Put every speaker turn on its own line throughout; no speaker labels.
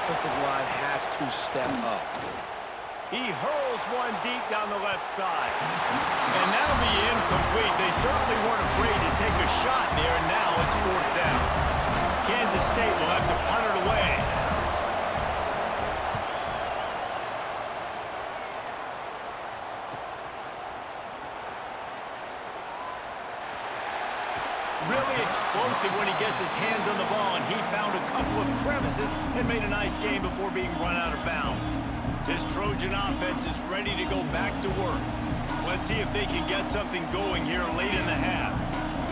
offensive line has to step up.
He hurls one deep down the left side. And that'll be incomplete. They certainly weren't afraid to take a shot there, and now it's 4th down. Kansas State will have to punt it away. Really explosive when he gets his hands on the ball, and he found a couple of crevices and made a nice game before being run out of bounds. This Trojan offense is ready to go back to work. Let's see if they can get something going here late in the half.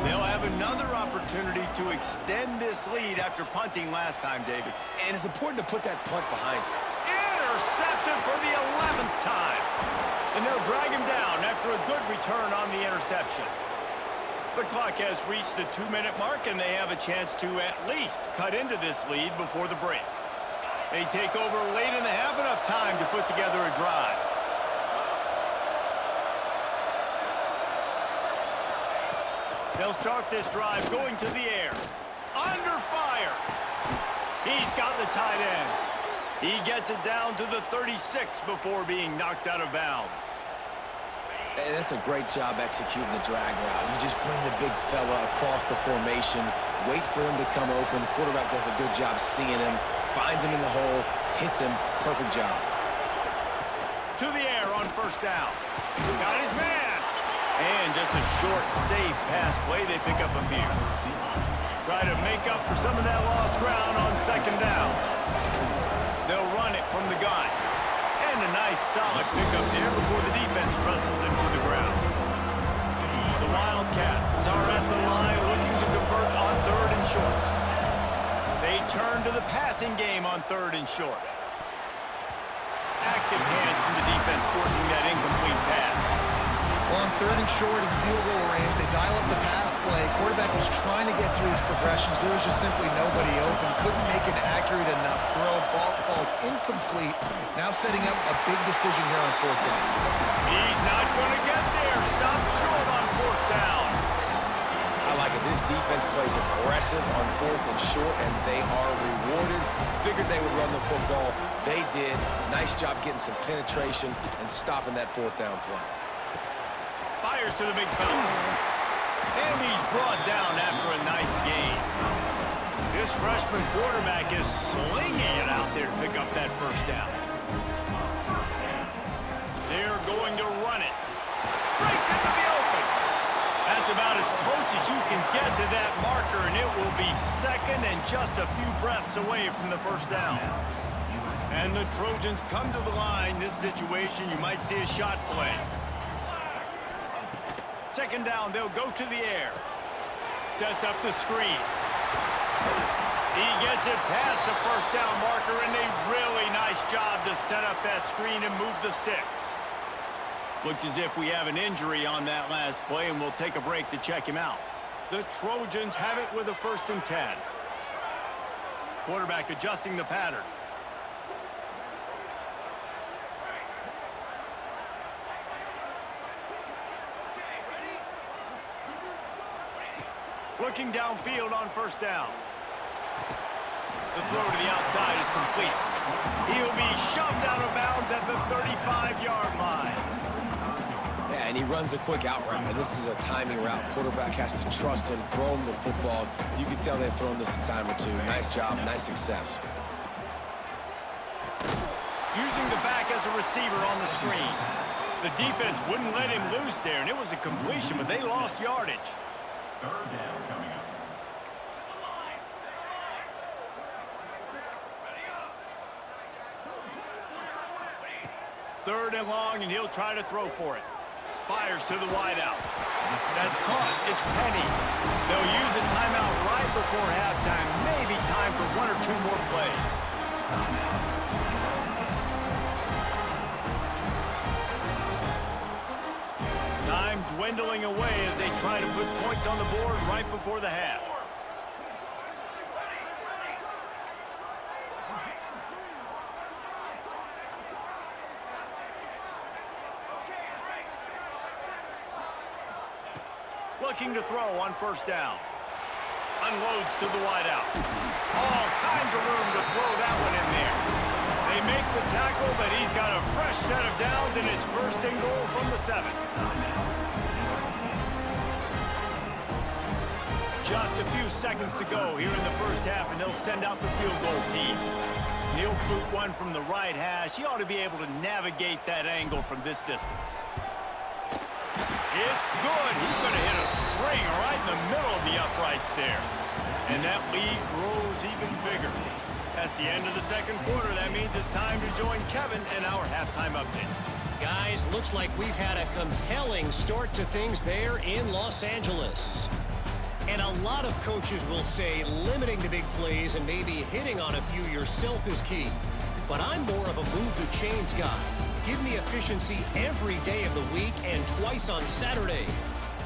They'll have another opportunity to extend this lead after punting last time, David.
And it's important to put that punt behind.
Intercepted for the 11th time. And they'll drag him down after a good return on the interception. The clock has reached the 2-minute mark, and they have a chance to at least cut into this lead before the break. They take over late in the half, enough time to put together a drive. They'll start this drive going to the air. Under fire. He's got the tight end. He gets it down to the 36 before being knocked out of bounds.
And that's a great job executing the drag route. You just bring the big fella across the formation, wait for him to come open. The quarterback does a good job seeing him, finds him in the hole, hits him. Perfect job.
To the air on 1st down. Got his man. And just a short, safe pass play. They pick up a few. Try to make up for some of that lost ground on 2nd down. They'll run it from the gun. And a nice solid pickup there before the defense wrestles him to the ground. The Wildcats are at the line looking to convert on 3rd and short. They turn to the passing game on 3rd and short. Active hands from the defense forcing that incomplete pass.
Well, on 3rd and short and field goal range, they dial up the pass play. Quarterback was trying to get through his progressions. There was just simply nobody open. Couldn't make an accurate enough throw. Ball falls incomplete. Now setting up a big decision here on 4th down.
He's not going to get there. Stop short on 4th down.
I like it. This defense plays aggressive on 4th and short, and they are rewarded. Figured they would run the football. They did. Nice job getting some penetration and stopping that 4th down play.
Fires to the big fella. And he's brought down after a nice gain. This freshman quarterback is slinging it out there to pick up that 1st down. They're going to run it. Breaks into the open. That's about as close as you can get to that marker, and it will be 2nd and just a few breaths away from the 1st down. And the Trojans come to the line. This situation, you might see a shot play. 2nd down, they'll go to the air. Sets up the screen. He gets it past the 1st down marker, and a really nice job to set up that screen and move the sticks. Looks as if we have an injury on that last play, and we'll take a break to check him out. The Trojans have it with a 1st and 10. Quarterback adjusting the pattern. Looking downfield on 1st down. The throw to the outside is complete. He'll be shoved out of bounds at the 35-yard line.
Yeah, and he runs a quick out route, and this is a timing route. Quarterback has to trust him, throw him the football. You can tell they've thrown this a time or two. Nice job, nice success.
Using the back as a receiver on the screen. The defense wouldn't let him loose there, and it was a completion, but they lost yardage.
3rd down coming up.
3rd and long, and he'll try to throw for it. Fires to the wideout. That's caught. It's Penny. They'll use a timeout right before halftime. Maybe time for 1 or 2 more plays. Time dwindling away as they try to put points on the board right before the half. Looking to throw on 1st down. Unloads to the wideout. All kinds of room to throw that one in there. tackle, but he's got a fresh set of downs, and it's first and goal from the 7. Just a few seconds to go here in the first half, and they'll send out the field goal team. He'll boot one from the right hash. He ought to be able to navigate that angle from this distance. It's good. He's going to hit a string right in the middle of the uprights there. And that lead grows even bigger. That's the end of the second quarter. That means it's time to join Kevin in our halftime update.
Guys, looks like we've had a compelling start to things there in Los Angeles. And a lot of coaches will say limiting the big plays and maybe hitting on a few yourself is key. But I'm more of a move the chains guy. Give me efficiency every day of the week and twice on Saturday.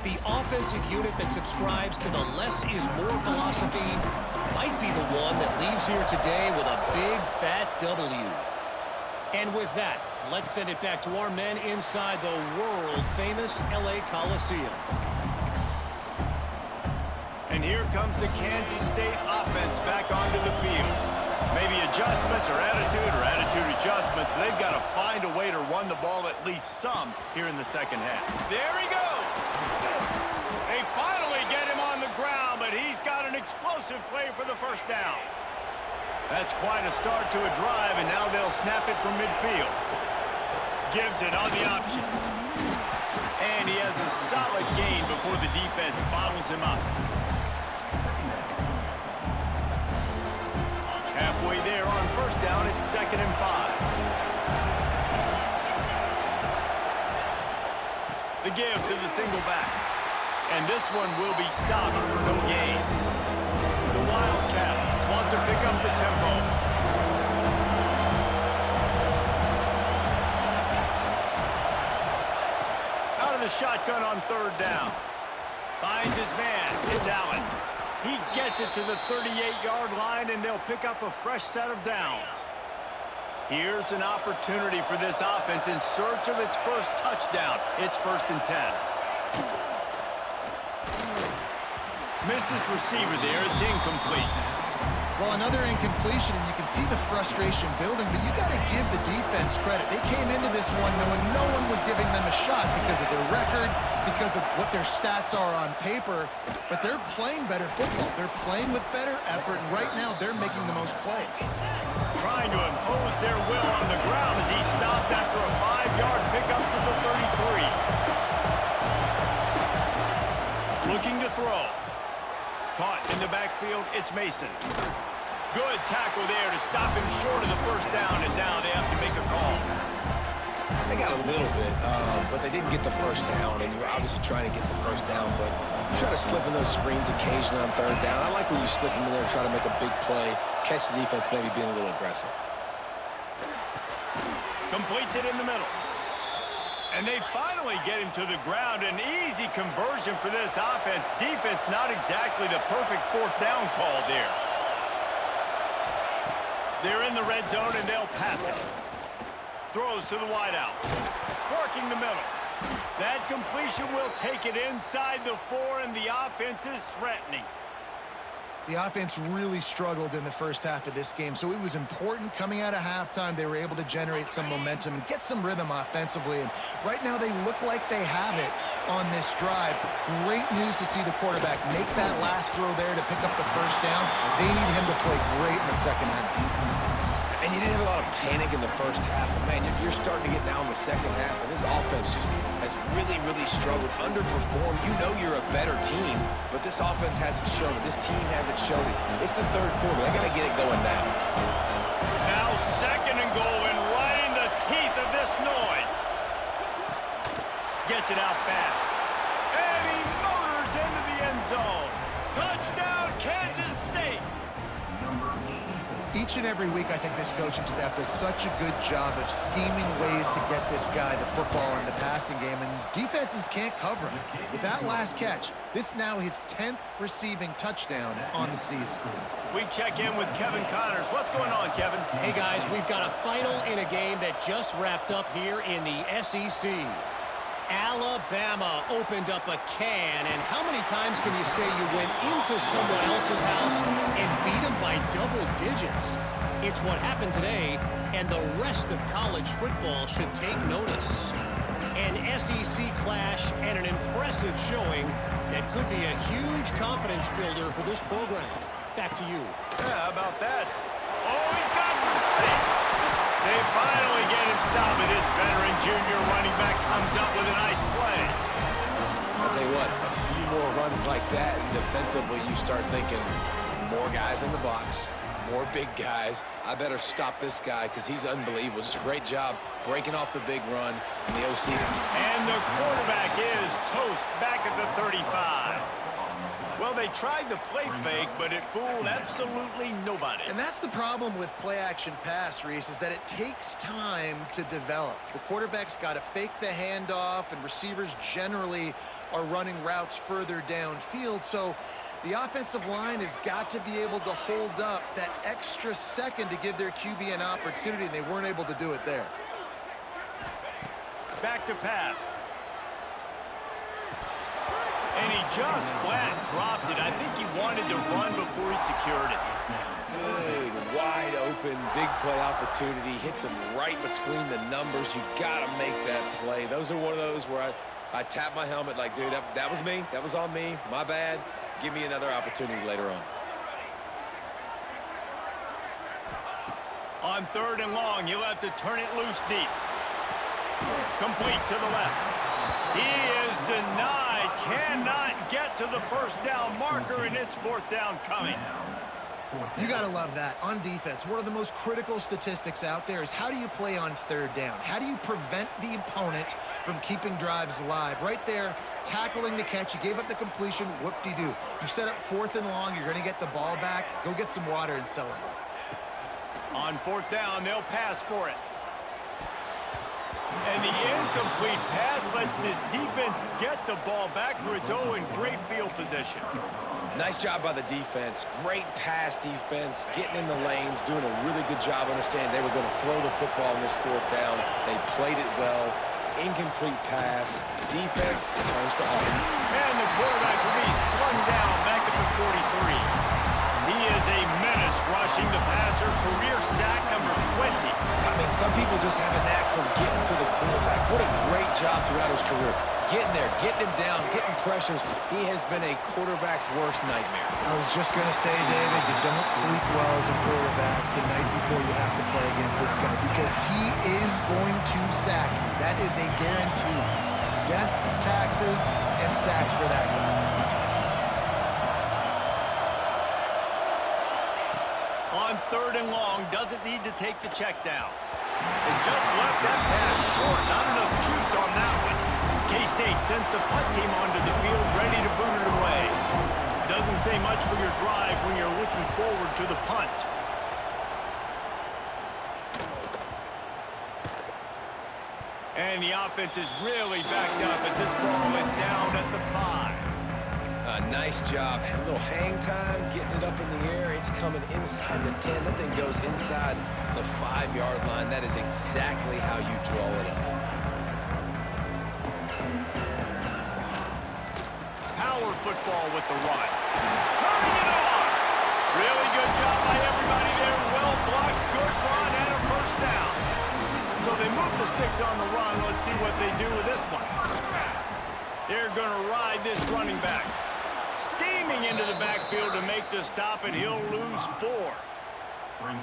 The offensive unit that subscribes to the less is more philosophy might be the one that leaves here today with a big fat W. And with that, let's send it back to our men inside the world-famous LA Coliseum.
And here comes the Kansas State offense back onto the field. Maybe adjustments or attitude adjustments, but they've got to find a way to run the ball at least some here in the second half. There he goes! They finally get him on the ground, but he's got an explosive play for the first down. That's quite a start to a drive, and now they'll snap it from midfield. Gives it on the option. And he has a solid gain before the defense bottles him up. Halfway there on first down, it's 2nd and 5. The give to the single back. And this one will be stopped for no gain. The Wildcats want to pick up the tempo. Out of the shotgun on 3rd down. Finds his man. It's Allen. He gets it to the 38-yard line, and they'll pick up a fresh set of downs. Here's an opportunity for this offense in search of its first touchdown. It's 1st and 10. Missed his receiver there. It's incomplete.
Well, another incompletion, and you can see the frustration building, but you got to give the defense credit. They came into this one knowing no one was giving them a shot because of their record, because of what their stats are on paper, but they're playing better football. They're playing with better effort, and right now they're making the most plays.
Trying to impose their will on the ground as he stopped after a 5-yard pickup to the 33. Looking to throw. Caught in the backfield, it's Mason. Good tackle there to stop him short of the first down, and now they have to make a call.
They got a little bit, but they didn't get the first down, and you're obviously trying to get the first down, but you try to slip in those screens occasionally on 3rd down. I like when you slip them in there and try to make a big play, catch the defense maybe being a little aggressive.
Completes it in the middle. And they finally get him to the ground. An easy conversion for this offense. Defense not exactly the perfect 4th down call there. They're in the red zone, and they'll pass it. Throws to the wideout. Working the middle. That completion will take it inside the 4, and the offense is threatening.
The offense really struggled in the first half of this game, so it was important coming out of halftime. They were able to generate some momentum and get some rhythm offensively, and right now they look like they have it on this drive. Great news to see the quarterback make that last throw there to pick up the first down. They need him to play great in the second half.
And you didn't have a lot of panic in the first half, but man, you're starting to get now in the second half, and this offense just has really, really struggled, underperformed. You know you're a better team, but this offense hasn't shown it. This team hasn't shown it. It's the 3rd quarter. They got to get it going now.
Now 2nd and goal, and right in the teeth of this noise. Gets it out fast. And he motors into the end zone. Touchdown, Kansas State.
Each and every week, I think this coaching staff does such a good job of scheming ways to get this guy the football in the passing game, and defenses can't cover him. With that last catch, this now his 10th receiving touchdown on the season.
We check in with Kevin Connors. What's going on, Kevin?
Hey, guys, we've got a final in a game that just wrapped up here in the SEC. Alabama opened up a can, and how many times can you say you went into someone else's house and beat them by double digits? It's what happened today, and the rest of college football should take notice. An SEC clash and an impressive showing that could be a huge confidence builder for this program. Back to you.
Yeah, how about that? Oh, he's got some space. They finally get him stopped, and this veteran junior running back comes up with a nice play.
I'll tell you what, a few more runs like that, and defensively you start thinking more guys in the box, more big guys. I better stop this guy because he's unbelievable. Just a great job breaking off the big run in the OC.
And the quarterback is toast back at the 35. Well, they tried the play fake, but it fooled absolutely nobody.
And that's the problem with play-action pass, Reese, is that it takes time to develop. The quarterback's got to fake the handoff, and receivers generally are running routes further downfield. So the offensive line has got to be able to hold up that extra second to give their QB an opportunity, and they weren't able to do it there.
Back to pass. And he just flat dropped it. I think he wanted to run before he secured it.
Big, wide open, big play opportunity. Hits him right between the numbers. You got to make that play. Those are one of those where I tap my helmet like, dude, that was me. That was on me. My bad. Give me another opportunity later on.
On 3rd and long, he'll have to turn it loose deep. Complete to the left. He is denied. Cannot get to the first down marker, and it's 4th down coming.
You got to love that. On defense, one of the most critical statistics out there is how do you play on 3rd down? How do you prevent the opponent from keeping drives alive? Right there, tackling the catch. You gave up the completion. Whoop-de-doo. You set up 4th and long. You're going to get the ball back. Go get some water and celebrate.
On 4th down, they'll pass for it. And the incomplete pass lets this defense get the ball back for its own great field position.
Nice job by the defense. Great pass defense, getting in the lanes, doing a really good job understanding they were going to throw the football in this 4th down. They played it well. Incomplete pass. Defense turns to offense.
And the quarterback will be slung down back at the 43. He is a menace rushing the passer. Career sack number 20.
I mean, some people just have a knack for getting to the quarterback. What a great job throughout his career. Getting there, getting him down, getting pressures. He has been a quarterback's worst nightmare.
I was just going to say, David, you don't sleep well as a quarterback the night before you have to play against this guy because he is going to sack you. That is a guarantee. Death, taxes, and sacks for that guy.
On 3rd and long, doesn't need to take the check down. And just left that pass short. Not enough juice on that one. K-State sends the punt team onto the field, ready to boot it away. Doesn't say much for your drive when you're looking forward to the punt. And the offense is really backed up as this ball is down at the 5.
Nice job. Had a little hang time, getting it up in the air. It's coming inside the 10. That thing goes inside the 5-yard line. That is exactly how you draw it up.
Power football with the run. Turning it on. Really good job by everybody there. Well blocked, good run, and a 1st down. So they move the sticks on the run. Let's see what they do with this one. They're going to ride this running back. Steaming into the backfield to make the stop, and he'll lose 4.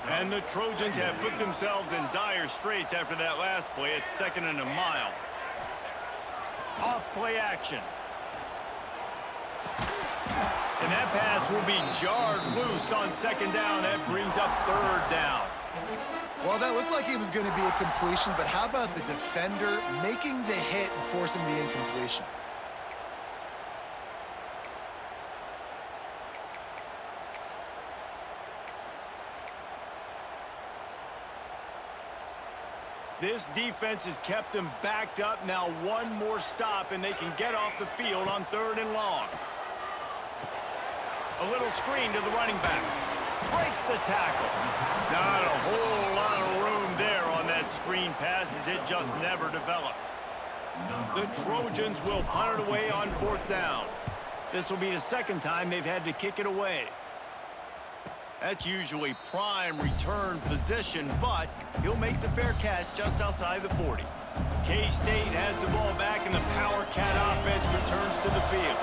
And the Trojans have put themselves in dire straits after that last play. It's 2nd and a mile. Off play action. And that pass will be jarred loose on 2nd down. That brings up 3rd down.
Well, that looked like it was going to be a completion, but how about the defender making the hit and forcing the incompletion?
This defense has kept them backed up. Now one more stop, and they can get off the field on 3rd and long. A little screen to the running back. Breaks the tackle. Not a whole lot of room there on that screen pass as it just never developed. The Trojans will punt it away on 4th down. This will be the 2nd time they've had to kick it away. That's usually prime return position, but he'll make the fair catch just outside the 40. K-State has the ball back, and the Power Cat offense returns to the field.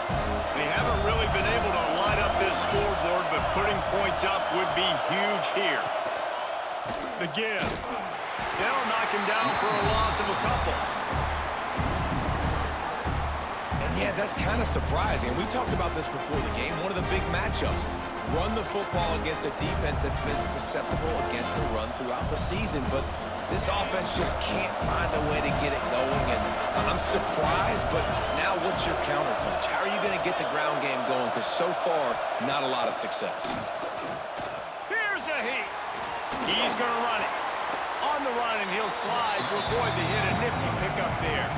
They haven't really been able to light up this scoreboard, but putting points up would be huge here. The give. They'll knock him down for a loss of a couple.
And yeah, that's kind of surprising. We talked about this before the game. One of the big matchups. Run the football against a defense that's been susceptible against the run throughout the season. But this offense just can't find a way to get it going. And I'm surprised, but now what's your counterpunch? How are you going to get the ground game going? Because so far, not a lot of success.
Here's a heat. He's going to run it. On the run, and he'll slide to avoid the hit. A nifty pickup there.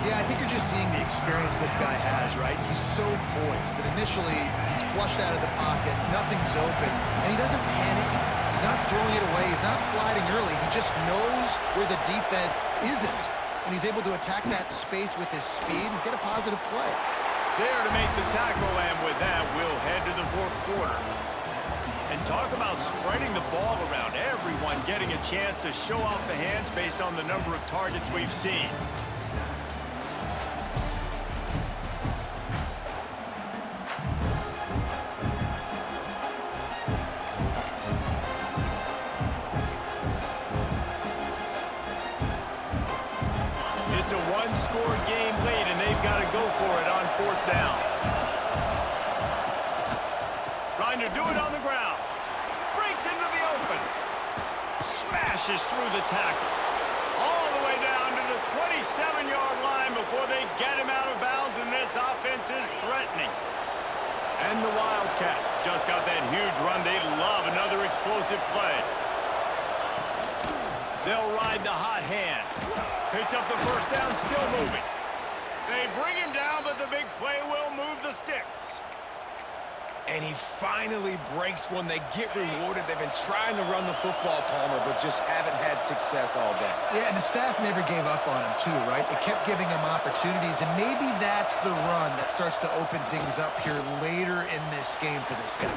Yeah, I think you're just seeing the experience this guy has, right? He's so poised that initially he's flushed out of the pocket, nothing's open, and he doesn't panic. He's not throwing it away. He's not sliding early. He just knows where the defense isn't, and he's able to attack that space with his speed and get a positive play.
There to make the tackle, and with that, we'll head to the fourth quarter. And talk about spreading the ball around, everyone getting a chance to show off the hands based on the number of targets we've seen. It's a one-score game late, and they've got to go for it on fourth down. Trying to do it on the ground. Breaks into the open. Smashes through the tackle. All the way down to the 27-yard line before they get him out of bounds, and this offense is threatening. And the Wildcats just got that huge run. They love another explosive play. They'll ride the hot hand. Picks up the first down, still moving. They bring him down, but the big play will move the sticks.
And he finally breaks one. They get rewarded. They've been trying to run the football, Palmer, but just haven't had success all day.
Yeah, and the staff never gave up on him, too, right? They kept giving him opportunities, and maybe that's the run that starts to open things up here later in this game for this guy.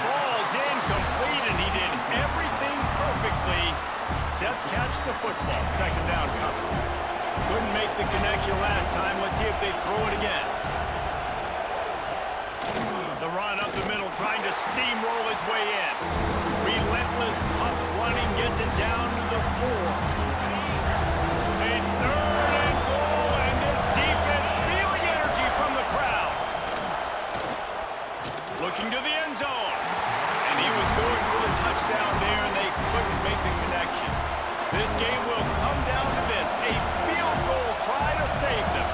Falls incomplete, and he did everything perfectly except catch the football. Second down coming. Couldn't make the connection last time. Let's see if they throw it again. The run up the middle, trying to steamroll his way in. Relentless, tough running, gets it down to the 4. A third and goal, and this defense feeling energy from the crowd. Looking to the end zone. And he was going for the touchdown there, and they couldn't make the connection. This game will come down to this. A field goal try to save them.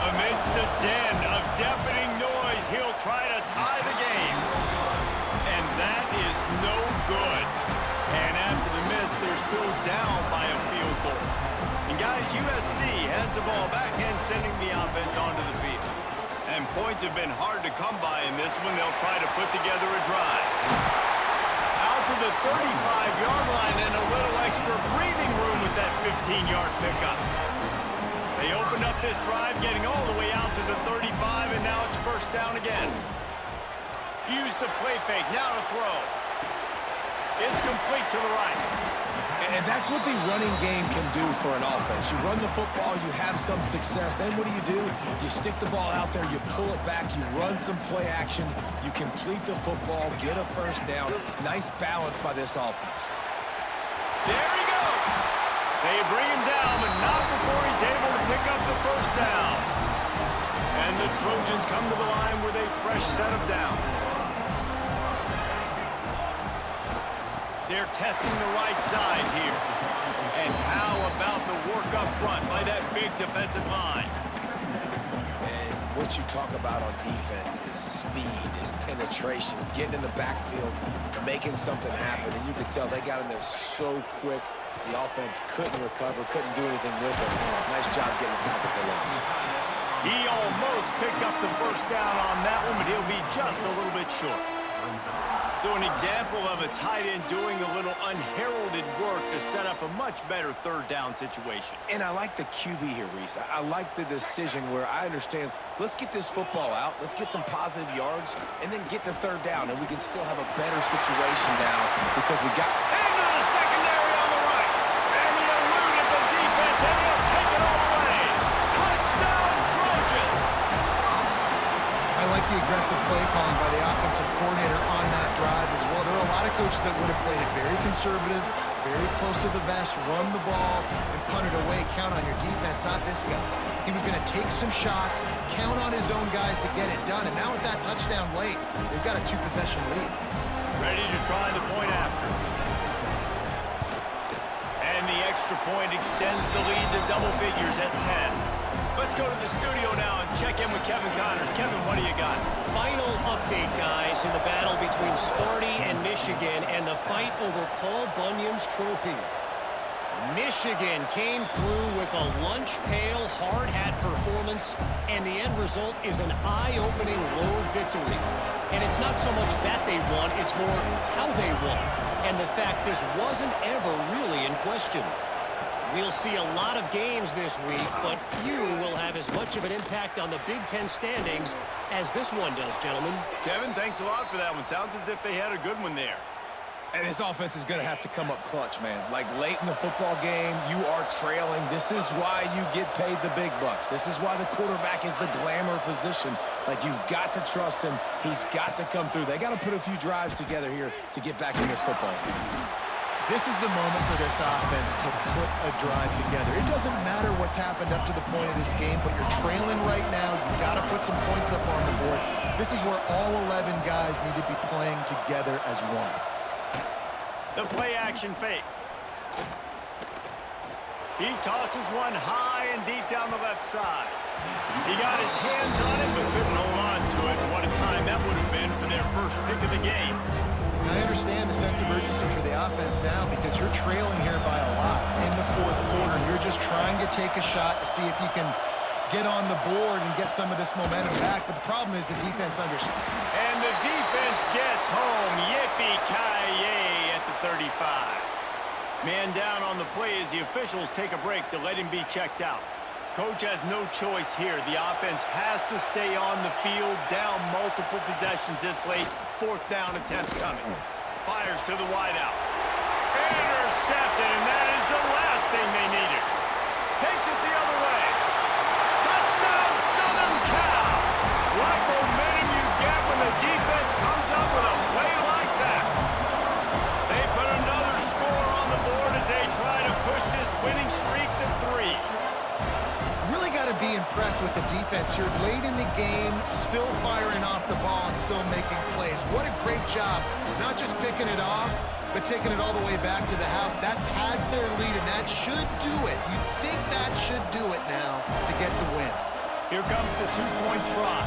Amidst a den of deafening noise, he'll try to tie the game. And that is no good. And after the miss, they're still down by a field goal. And guys, USC has the ball back and sending the offense onto the field. And points have been hard to come by in this one. They'll try to put together a drive. Out to the 35-yard line, and a little extra breathing room with that 15-yard pickup. They opened up this drive, getting all the way out to the 35, and now it's first down again. Use the play fake, now to throw. It's complete to the right.
And that's what the running game can do for an offense. You run the football, you have some success. Then what do? You stick the ball out there, you pull it back, you run some play action, you complete the football, get a first down. Nice balance by this offense.
There he goes. They bring him down, but not before he's able to pick up the first down. And the Trojans come to the line with a fresh set of downs. They're testing the right side here. And how about the work up front by that big defensive line?
And what you talk about on defense is speed, is penetration, getting in the backfield, making something happen. And you could tell they got in there so quick. The offense couldn't recover, couldn't do anything with it. Nice job getting a tackle for loss.
He almost picked up the first down on that one, but he'll be just a little bit short. So an example of a tight end doing a little unheralded work to set up a much better third down situation.
And I like the QB here, Reese. I like the decision where I understand, let's get this football out, let's get some positive yards, and then get to third down, and we can still have a better situation now because we got...
Into the secondary on the right. And he eluded the defense, and he'll take it all away. Touchdown, Trojans!
I like the aggressive play calling by the offensive coordinator on that drive as well. There are a lot of coaches that would have played it very conservative, very close to the vest, run the ball, and punt it away, count on your defense, not this guy. He was going to take some shots, count on his own guys to get it done, and now with that touchdown late, they've got a two-possession lead.
Ready to try the point after. And the extra point extends the lead to double figures at 10. Let's go to the studio now and check in with Kevin Connors. Kevin, what do you got?
Final update, guys, in the battle between Sparty and Michigan and the fight over Paul Bunyan's trophy. Michigan came through with a lunch pail, hard hat performance, and the end result is an eye-opening road victory. And it's not so much that they won, it's more how they won, and the fact this wasn't ever really in question. We'll see a lot of games this week, but few will have as much of an impact on the Big Ten standings as this one does, gentlemen.
Kevin, thanks a lot for that one. Sounds as if they had a good one there.
And this offense is going to have to come up clutch, man. Like, late in the football game, you are trailing. This is why you get paid the big bucks. This is why the quarterback is the glamour position. Like, you've got to trust him. He's got to come through. They got to put a few drives together here to get back in this football game.
This is the moment for this offense to put a drive together. It doesn't matter what's happened up to the point of this game, but you're trailing right now. You've got to put some points up on the board. This is where all 11 guys need to be playing together as one.
The play-action fake. He tosses one high and deep down the left side. He got his hands on it, but couldn't hold on to it. What a time that would have been for their first pick of the game.
I understand the sense of urgency for the offense now because you're trailing here by a lot in the fourth quarter. And you're just trying to take a shot to see if you can get on the board and get some of this momentum back. But the problem is the defense understands.
And the defense gets home. Yippee-ki-yay at the 35. Man down on the play as the officials take a break to let him be checked out. Coach has no choice here. The offense has to stay on the field, down multiple possessions this late. Fourth down attempt coming. Fires to the wideout. Intercepted, and that is the last thing they needed. Takes it the other way. Touchdown, Southern Cal! What momentum you get when the defense comes up with a play like that. They put another score on the board as they try to push this winning streak to 3.
Really got to be impressed with the defense here. Late in the game, still firing off the ball and still making plays. What a great job. Not just picking it off, but taking it all the way back to the house. That pads their lead, and that should do it. You think that should do it now to get the win.
Here comes the two-point try.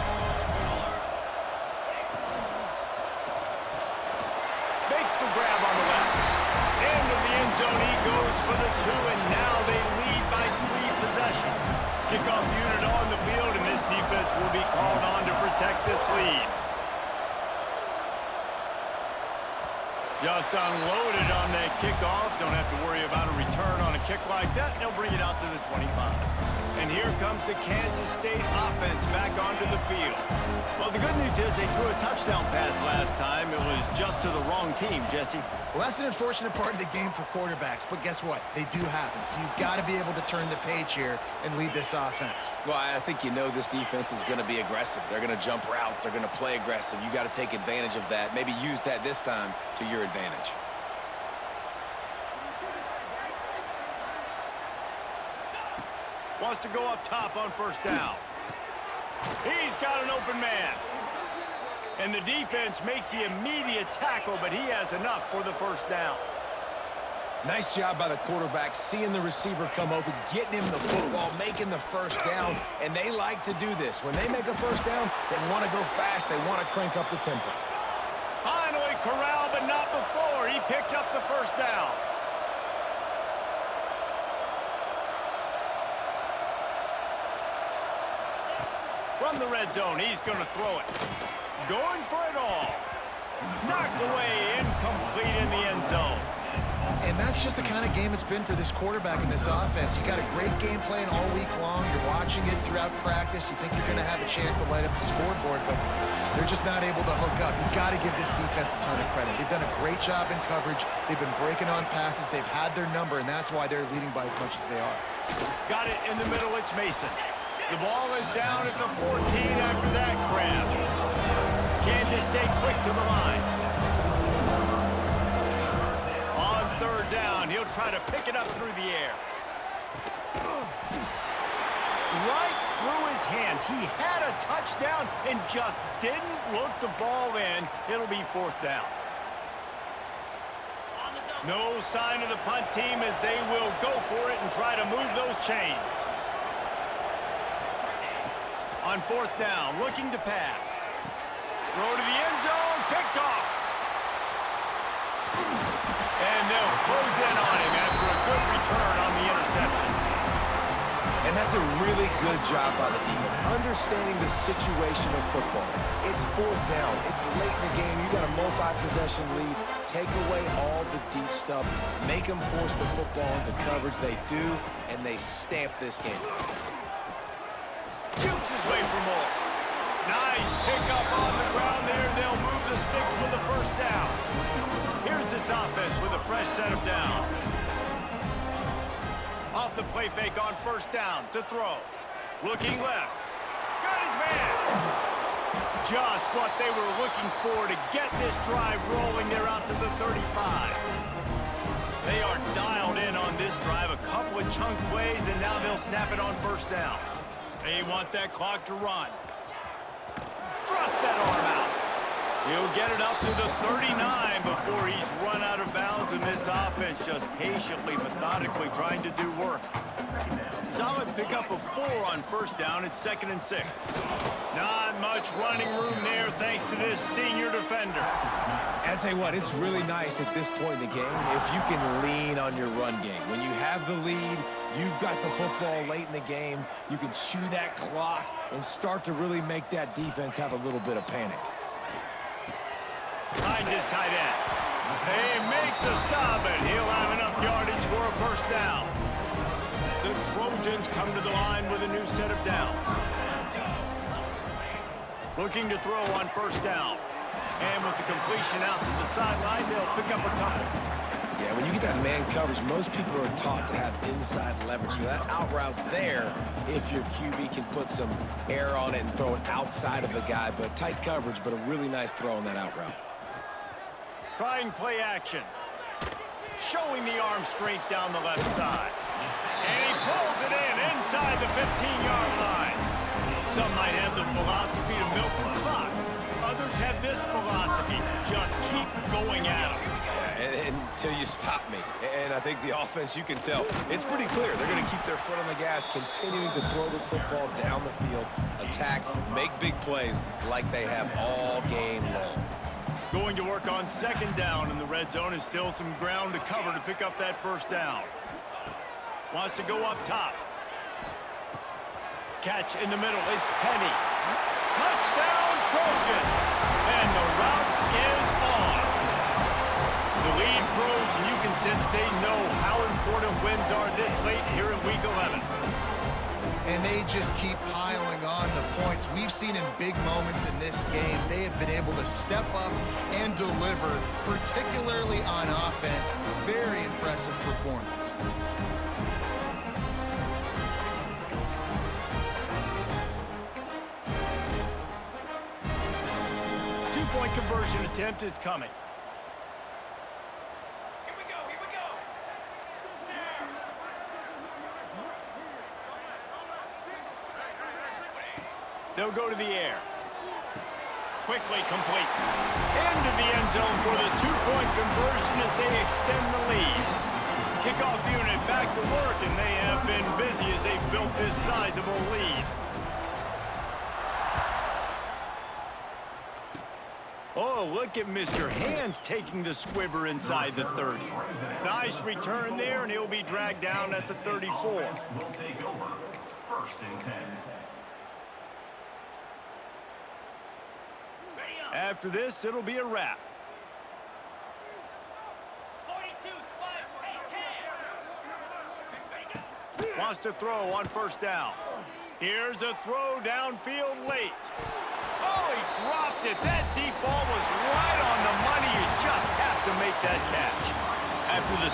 Makes the grab on the left. Into the end zone he goes for the 2, and now they lead by 3 possessions. Kickoff unit on the field, and this defense will be called on to protect this lead. Just unloaded on that kickoff. Don't have to worry about a return on a kick like that. They'll bring it out to the 25. And here comes the Kansas State offense back onto the field. Well, the good news is they threw a touchdown pass last time. It was just to the wrong team, Jesse.
Well, that's an unfortunate part of the game for quarterbacks, but guess what? They do happen. So you've got to be able to turn the page here and lead this offense.
Well, I think you know this defense is going to be aggressive. They're going to jump routes. They're going to play aggressive. You got to take advantage of that. Maybe use that this time to your advantage.
Wants to go up top on first down. He's got an open man. And the defense makes the immediate tackle, but he has enough for the first down.
Nice job by the quarterback, seeing the receiver come open, getting him the football, making the first down, and they like to do this. When they make a first down, they want to go fast. They want to crank up the tempo.
Finally corralled, but not before. He picked up the first down. From the red zone, he's going to throw it. Going for it all. Knocked away, incomplete in the end zone.
And that's just the kind of game it's been for this quarterback in this offense. You got a great game plan all week long. You're watching it throughout practice. You think you're going to have a chance to light up the scoreboard, but they're just not able to hook up. You've got to give this defense a ton of credit. They've done a great job in coverage. They've been breaking on passes. They've had their number, and that's why they're leading by as much as they are.
Got it in the middle. It's Mason. The ball is down at the 14 after that grab. Kansas State quick to the line. On third down, he'll try to pick it up through the air. Right through his hands. He had a touchdown and just didn't look the ball in. It'll be fourth down. No sign of the punt team as they will go for it and try to move those chains. On fourth down, looking to pass. Throw to the end zone, picked off. And they'll close in on him after a good return on the interception.
And that's a really good job by the defense, understanding the situation of football. It's fourth down. It's late in the game. You got a multi-possession lead. Take away all the deep stuff. Make them force the football into coverage. They do, and they stamp this game.
Shoots his way for more. Nice pickup on the ground there. They'll move the sticks with the first down. Here's this offense with a fresh set of downs. Off the play fake on first down to throw. Looking left. Got his man. Just what they were looking for to get this drive rolling. They're out to the 35. They are dialed in on this drive. A couple of chunk plays, and now they'll snap it on first down. They want that clock to run. Thrust that arm out. He'll get it up to the 39 before he's run out of bounds, and this offense just patiently, methodically trying to do work. Solid pickup of 4 on first down. It's 2nd and 6. Not much running room there thanks to this senior defender.
And I tell you what, it's really nice at this point in the game if you can lean on your run game. When you have the lead, you've got the football late in the game, you can chew that clock and start to really make that defense have a little bit of panic.
Finds his tight end. They make the stop, and he'll have enough yardage for a first down. The Trojans come to the line with a new set of downs. Looking to throw on first down. And with the completion out to the sideline, they'll pick up a couple.
Yeah, when you get that man coverage, most people are taught to have inside leverage. So that out route's there if your QB can put some air on it and throw it outside of the guy. But tight coverage, but a really nice throw on that out route.
Trying play action. Showing the arm strength down the left side. And he pulls it in inside the 15-yard line. Some might have the philosophy to milk the clock. Others have this philosophy. Just keep going at them.
Until you stop me. And I think the offense, you can tell, it's pretty clear. They're going to keep their foot on the gas, continuing to throw the football down the field, attack, make big plays like they have all game long.
Going to work on second down in the red zone is still some ground to cover to pick up that first down. Wants to go up top. Catch in the middle. It's Penny. Touchdown, Trojans. And the route is on. The lead grows, and you can sense they know how important wins are this late here in Week 11.
And they just keep piling on the points. We've seen in big moments in this game, they have been able to step up and deliver, particularly on offense. Very impressive performance.
Two-point conversion attempt is coming. They'll go to the air. Quickly complete. Into the end zone for the two-point conversion as they extend the lead. Kickoff unit back to work, and they have been busy as they've built this sizable lead. Oh, look at Mr. Hands taking the squibber inside the 30. Nice return there, and he'll be dragged down at the 34.
Will take over. 1st and 10.
After this, it'll be a wrap. Wants to throw on first down. Here's a throw downfield late. Oh, he dropped it. That deep ball was right on the money. You just have to make that catch. After the